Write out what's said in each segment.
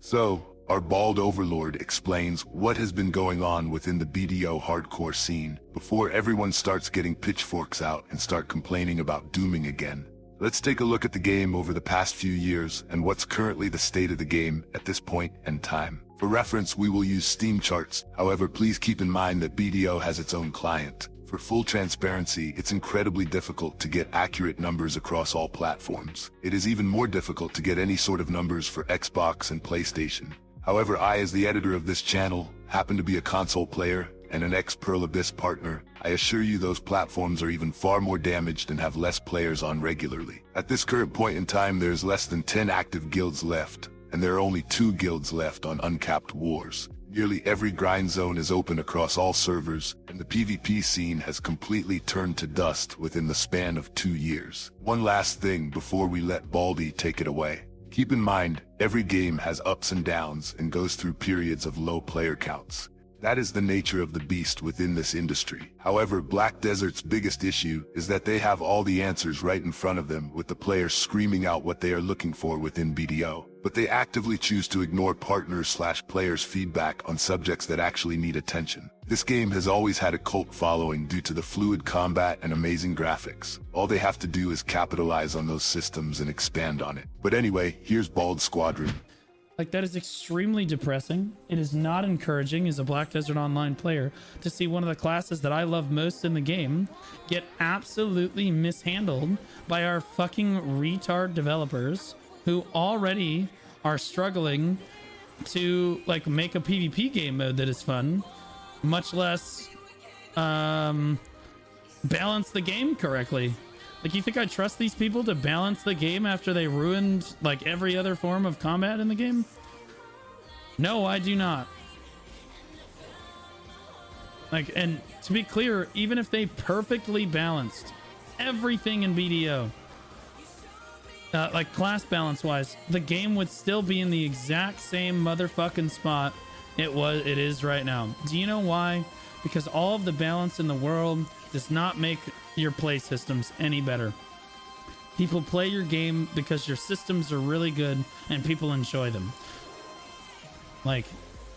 So, our bald overlord explains what has been going on within the BDO hardcore scene before everyone starts getting pitchforks out and start complaining about dooming again. Let's take a look at the game over the past few years and what's currently the state of the game at this point in time. For reference, we will use Steam charts. However, please keep in mind that BDO has its own client. For full transparency, it's incredibly difficult to get accurate numbers across all platforms. It is even more difficult to get any sort of numbers for Xbox and PlayStation. However, I, as the editor of this channel, happen to be a console player and an ex-Pearl Abyss partner. I assure you those platforms are even far more damaged and have less players on regularly. At this current point in time, there's less than 10 active guilds left, and there are only 2 guilds left on uncapped wars. Nearly every grind zone is open across all servers, and the PvP scene has completely turned to dust within the span of 2 years. One last thing before we let Baldy take it away. Keep in mind, every game has ups and downs and goes through periods of low player counts. That is the nature of the beast within this industry. However, Black Desert's biggest issue is that they have all the answers right in front of them, with the players screaming out what they are looking for within BDO. But they actively choose to ignore partners/players' feedback on subjects that actually need attention. This game has always had a cult following due to the fluid combat and amazing graphics. All they have to do is capitalize on those systems and expand on it. But anyway, here's Bald Squadron. Like, that is extremely depressing. It is not encouraging as a Black Desert Online player to see one of the classes that I love most in the game get absolutely mishandled by our fucking retard developers who already are struggling to like make a PvP game mode that is fun, much less balance the game correctly. Like, you think I trust these people to balance the game after they ruined like every other form of combat in the game? No, I do not. Like, and to be clear, even if they perfectly balanced everything in BDO, like class balance wise, the game would still be in the exact same motherfucking spot it is right now. Do you know why? Because all of the balance in the world does not make your play systems any better. People play your game because your systems are really good and people enjoy them. Like,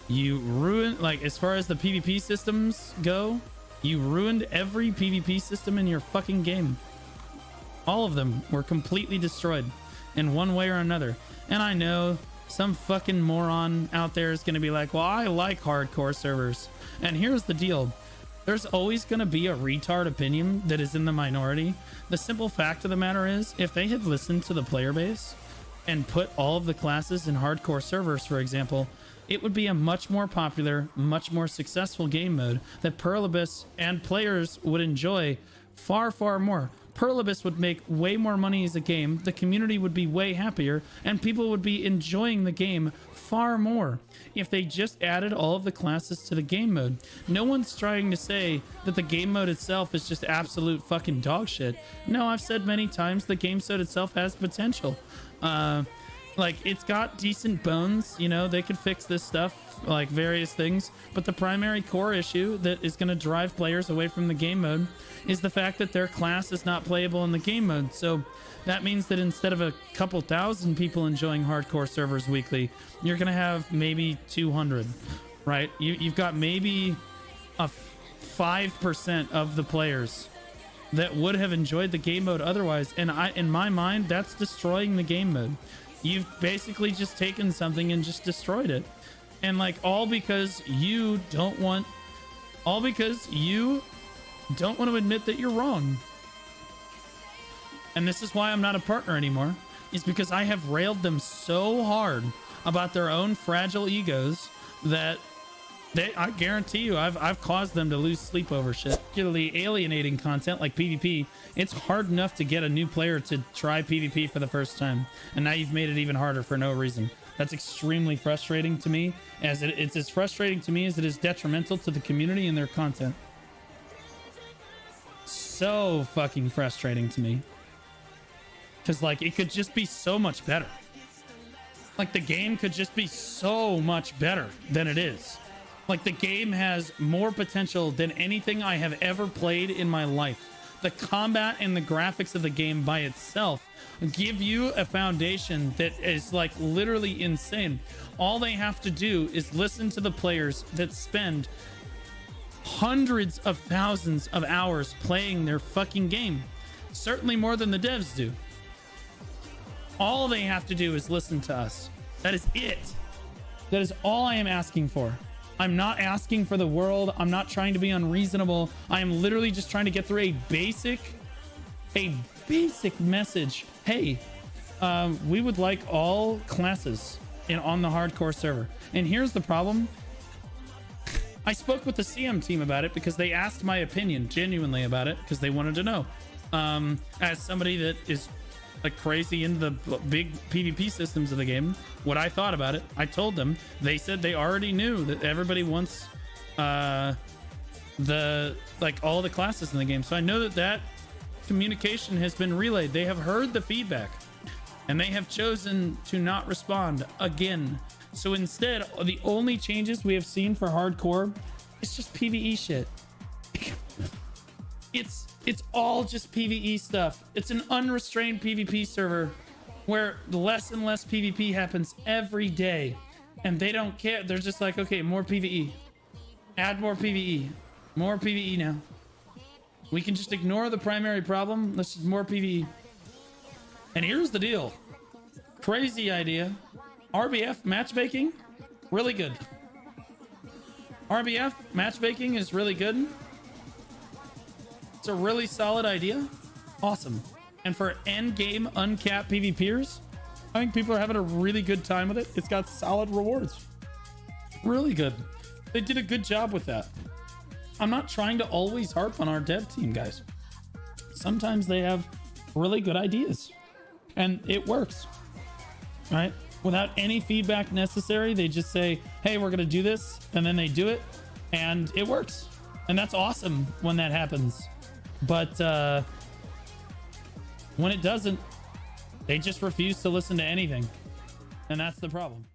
you ruin, like, as far as the PvP systems go, you ruined every PvP system in your fucking game. All of them were completely destroyed in one way or another. And I know some fucking moron out there is going to be like, well, I like hardcore servers. And here's the deal. There's always going to be a retard opinion that is in the minority. The simple fact of the matter is, if they had listened to the player base and put all of the classes in hardcore servers, for example, it would be a much more popular, much more successful game mode that Pearl Abyss and players would enjoy far, far more. Pearl Abyss would make way more money as a game, the community would be way happier, and people would be enjoying the game far more if they just added all of the classes to the game mode. No one's trying to say that the game mode itself is just absolute fucking dog shit. No, I've said many times the game mode itself has potential. Like, it's got decent bones, you know, they could fix this stuff, like various things, but the primary core issue that is going to drive players away from the game mode is the fact that their class is not playable in the game mode. So that means that instead of a couple thousand people enjoying hardcore servers weekly, you're going to have maybe 200, right? You've got maybe a 5% of the players that would have enjoyed the game mode otherwise. And in my mind, that's destroying the game mode. You've basically just taken something and just destroyed it. And like, all because you don't want to admit that you're wrong. And this is why I'm not a partner anymore, is because I have railed them so hard about their own fragile egos that I guarantee you I've caused them to lose sleep over shit. Particularly alienating content like PvP, it's hard enough to get a new player to try PvP for the first time, and now you've made it even harder for no reason. That's extremely frustrating to me, as it's as frustrating to me as it is detrimental to the community and their content. So fucking frustrating to me, because like, it could just be so much better. Like, the game could just be so much better than it is. Like, the game has more potential than anything I have ever played in my life. the combat and the graphics of the game by itself give you a foundation that is like literally insane. All they have to do is listen to the players that spend hundreds of thousands of hours playing their fucking game. Certainly more than the devs do. All they have to do is listen to us. That is it. That is all I am asking for. I'm not asking for the world. I'm not trying to be unreasonable. I am literally just trying to get through a basic message. Hey, we would like all classes on the hardcore server. And here's the problem. I spoke with the CM team about it because they asked my opinion genuinely about it because they wanted to know. As somebody that is like crazy into the big PvP systems of the game, what I thought about it. I told them. They said they already knew that everybody wants all the classes in the game. So I know that communication has been relayed. They have heard the feedback and they have chosen to not respond again. So instead, the only changes we have seen for hardcore is just PvE shit. It's all just PvE stuff. It's an unrestrained PvP server where less and less PvP happens every day. And they don't care. They're just like, okay, more PvE. Add more PvE. More PvE now. We can just ignore the primary problem. Let's just more PvE. And here's the deal. Crazy idea. RBF matchmaking, really good. RBF matchmaking is really good. It's a really solid idea. Awesome. And for end game uncapped PvPers, I think people are having a really good time with it. It's got solid rewards. Really good. They did a good job with that. I'm not trying to always harp on our dev team, guys. Sometimes they have really good ideas and it works, right? Without any feedback necessary, they just say, hey, we're going to do this. And then they do it and it works. And that's awesome when that happens. But when it doesn't, they just refuse to listen to anything. And that's the problem.